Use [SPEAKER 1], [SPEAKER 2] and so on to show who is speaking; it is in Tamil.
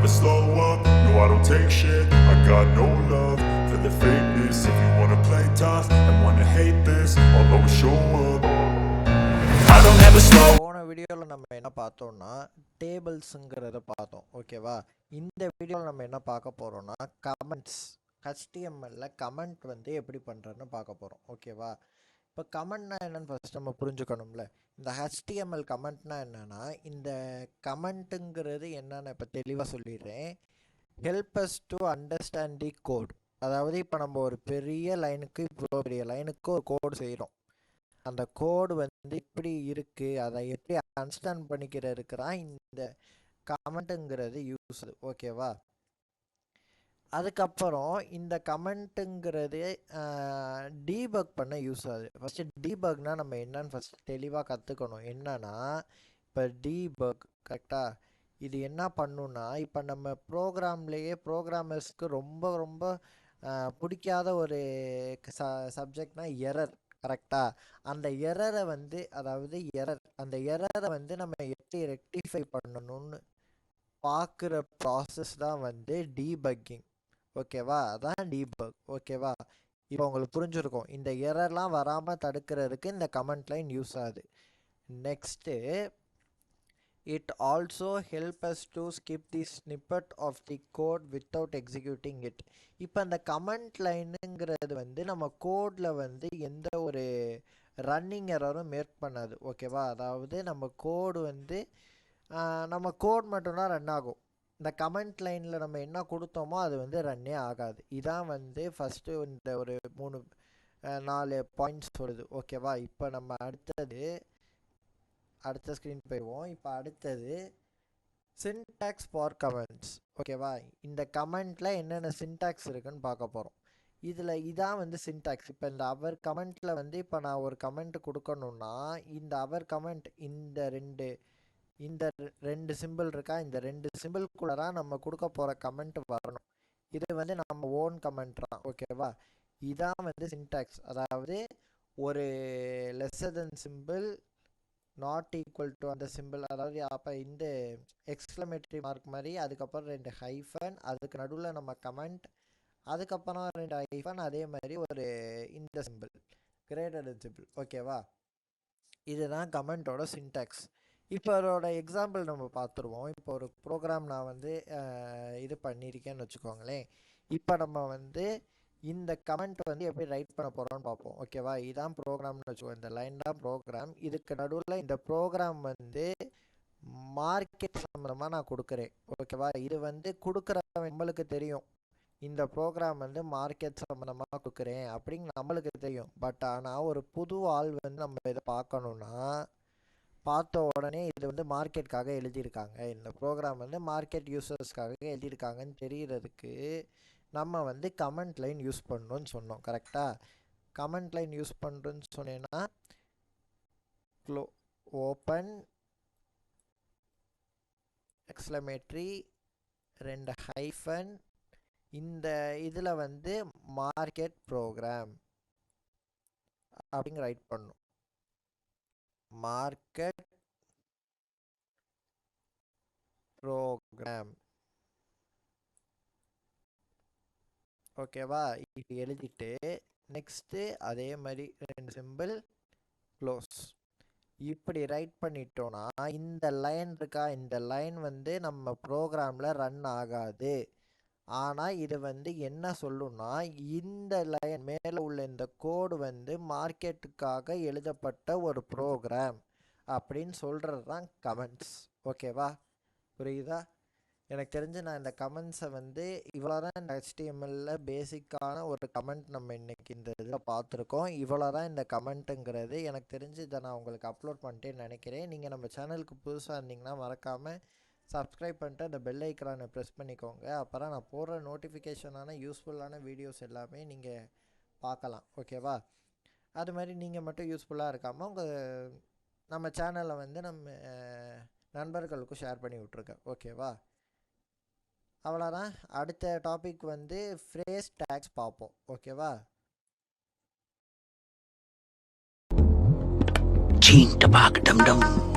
[SPEAKER 1] never slow up, no I don't take shit. I got no love for the fakeness. If you wanna play tough and wanna hate this, I'll always show up. I don't ever slow.
[SPEAKER 2] போன வீடியோவில் நம்ம என்ன பார்த்தோம்னா டேபிள்ஸுங்கிறத பார்த்தோம். ஓகேவா? இந்த வீடியோவில் நம்ம என்ன பார்க்க போகிறோம்னா கமெண்ட்ஸ். HTML கமெண்ட் வந்து எப்படி பண்ணுறதுன்னு பார்க்க போகிறோம். ஓகேவா? இப்போ கமெண்ட்னா என்னென்னு ஃபஸ்ட் நம்ம புரிஞ்சுக்கணும்ல. இந்த HTML கமெண்ட்னா என்னென்னா, இந்த கமெண்ட்டுங்கிறது என்னென்னு இப்போ தெளிவாக சொல்லிடுறேன். Help us to understand the code. அதாவது இப்போ நம்ம ஒரு பெரிய லைனுக்கு இவ்வளோ பெரிய லைனுக்கு ஒரு கோடு செய்கிறோம். அந்த கோடு வந்து இப்படி இருக்குது, அதை எப்படி அண்டர்ஸ்டாண்ட் பண்ணிக்கிறதுக்கு தான் இந்த கமெண்ட்டுங்கிறது யூஸ். ஓகேவா? அதுக்கப்புறம் இந்த கமெண்ட்டுங்கிறது டீபக் பண்ண யூஸ் ஆகுது. ஃபஸ்ட்டு டீபக்னா நம்ம என்னன்னு ஃபஸ்ட்டு தெளிவாக கற்றுக்கணும். என்னன்னா இப்போ டீபக் கரெக்டாக இது என்ன பண்ணுன்னா, இப்போ நம்ம ப்ரோக்ராமர்ஸ்க்கு ரொம்ப ரொம்ப பிடிக்காத ஒரு சப்ஜெக்ட்னா எரர். கரெக்டாக அந்த எரரை வந்து அந்த எரரை வந்து நம்ம எப்படி ரெக்டிஃபை பண்ணணும்னு பார்க்குற ப்ராசஸ் தான் வந்து டீபக்கிங். ஓகேவா? அதான் டீபக். ஓகேவா? இப்போ உங்களுக்கு புரிஞ்சுருக்கும். இந்த எரர்லாம் வராமல் தடுக்கிறதுக்கு இந்த கமெண்ட் லைன் யூஸ் ஆகுது. Next it also help us to skip the snippet of the code without executing it. இப்போ அந்த கமெண்ட் லைனுங்கிறது வந்து நம்ம கோடில் வந்து எந்த ஒரு ரன்னிங் எரரும் மேக் பண்ணாது. ஓகேவா? அதாவது நம்ம கோடு வந்து நம்ம கோட் மட்டும்தான் ரன் ஆகும். இந்த கமெண்ட் லைனில் நம்ம என்ன கொடுத்தோமோ அது வந்து ரன்னே ஆகாது. இதான் வந்து ஃபஸ்ட்டு இந்த ஒரு 4 பாயிண்ட்ஸ் சொல்லுது. ஓகேவா? இப்போ நம்ம அடுத்த ஸ்க்ரீன் போயிடுவோம். இப்போ அடுத்தது சின்டாக்ஸ் ஃபார் கமெண்ட்ஸ். ஓகேவா? இந்த கமெண்ட்டில் என்னென்ன சின்டாக்ஸ் இருக்குன்னு பார்க்க போகிறோம். இதான் வந்து சின்டாக்ஸ். இப்போ இந்த அவர் கமெண்ட்டில் வந்து இப்போ நான் ஒரு கமெண்ட் கொடுக்கணுன்னா, இந்த அவர் கமெண்ட் இந்த ரெண்டு சிம்பிள் இருக்கா, இந்த 2 சிம்பிள்குள்ளே நம்ம கொடுக்க போகிற கமெண்ட் வரணும். இது வந்து நம்ம ஓன் கமெண்ட் தான். ஓகேவா? இதான் வந்து சின்டாக்ஸ். அதாவது ஒரு lesser then simple, not equal to அந்த சிம்பிள், அதாவது அப்போ இந்த எக்ஸ்க்ளமேட்டரி மார்க் மாதிரி, அதுக்கப்புறம் 2 ஹைஃபன், அதுக்கு நடுவில் நம்ம கமெண்ட், அதுக்கப்புறம் 2 ஹைஃபன், அதே மாதிரி ஒரு இந்த சிம்பிள் கிரேட்டர் சிம்பிள். ஓகேவா? இதுதான் கமெண்ட்டோட சின்டாக்ஸ். இப்போ அதோட எக்ஸாம்பிள் நம்ம பார்த்துருவோம். இப்போ ஒரு ப்ரோக்ராம் நான் வந்து இது பண்ணியிருக்கேன்னு வச்சுக்கோங்களேன். இப்போ நம்ம வந்து இந்த கமெண்ட் வந்து எப்படி ரைட் பண்ண போகிறோம்னு பார்ப்போம். ஓகேவா? இதுதான் ப்ரோக்ராம்னு வச்சுக்கோ. இந்த லைன் தான் ப்ரோக்ராம். இதுக்கு நடுவில் இந்த ப்ரோக்ராம் வந்து மார்க்கெட் சம்மந்தமாக நான் கொடுக்குறேன். ஓகேவா? இது வந்து கொடுக்குறவன் நம்மளுக்கு தெரியும், இந்த ப்ரோக்ராம் வந்து மார்க்கெட் சம்மந்தமாக கொடுக்குறேன் அப்படின்னு நம்மளுக்கு தெரியும். பட் ஆனால் ஒரு புது ஆள் வந்து நம்ம இதை பார்க்கணுன்னா, பார்த்த உடனே இது வந்து மார்க்கெட்டுக்காக எழுதியிருக்காங்க, இந்த ப்ரோக்ராம் வந்து மார்க்கெட் யூசர்ஸ்க்காக எழுதியிருக்காங்கன்னு தெரிகிறதுக்கு நம்ம வந்து கமெண்ட் லைன் யூஸ் பண்ணணும்னு சொன்னோம். கரெக்டாக? கமெண்ட் லைன் யூஸ் பண்ணுறோன்னு சொன்னேன்னா ஓப்பன் எக்ஸ்க்ளமேட்டரி 2 ஹைஃபன், இந்த இதில் வந்து மார்க்கெட் ப்ரோக்ராம் அப்படிங்க ரைட் பண்ணும். Market program. ஓகேவா? இது எழுதிட்டு நெக்ஸ்ட்டு அதே மாதிரி 2 சிம்பிள் க்ளோஸ். இப்படி ரைட் பண்ணிட்டோன்னா இந்த லைன் இருக்கா, இந்த லைன் வந்து நம்ம ப்ரோக்ராமில் ரன் ஆகாது. ஆனால் இது வந்து என்ன சொல்லுன்னா, இந்த லைன் மேலே உள்ள இந்த கோடு வந்து மார்க்கெட்டுக்காக எழுதப்பட்ட ஒரு ப்ரோக்ராம் அப்படின்னு சொல்கிறது தான் கமெண்ட்ஸ். ஓகேவா? புரியுதா? எனக்கு தெரிஞ்சு நான் இந்த கமெண்ட்ஸை வந்து இவ்வளோ தான் இந்த HTML பேசிக்கான ஒரு கமெண்ட் நம்ம இன்றைக்கி இந்த இதில் பார்த்துருக்கோம். இவ்வளோ தான் இந்த கமெண்ட்டுங்கிறது. எனக்கு தெரிஞ்சு இதை நான் உங்களுக்கு அப்லோட் பண்ணிட்டேன்னு நினைக்கிறேன். நீங்கள் நம்ம சேனலுக்கு புதுசாக இருந்தீங்கன்னா மறக்காமல் சப்ஸ்கிரைப் பண்ணிட்டு அந்த பெல் ஐக்கானை ப்ரெஸ் பண்ணிக்கோங்க. அப்புறம் நான் போடுற நோட்டிஃபிகேஷனான யூஸ்ஃபுல்லான வீடியோஸ் எல்லாமே நீங்கள் பார்க்கலாம். ஓகேவா? அது மாதிரி நீங்கள் மட்டும் யூஸ்ஃபுல்லாக இருக்காமல் நம்ம சேனலை வந்து நம்ம நண்பர்களுக்கும் ஷேர் பண்ணி விட்ருக்கேன். ஓகேவா? அவ்வளோதான். அடுத்த டாபிக் வந்து ஃப்ரேஸ் டேக்ஸ் பார்ப்போம். ஓகேவா?
[SPEAKER 3] Ching tabak dum dum.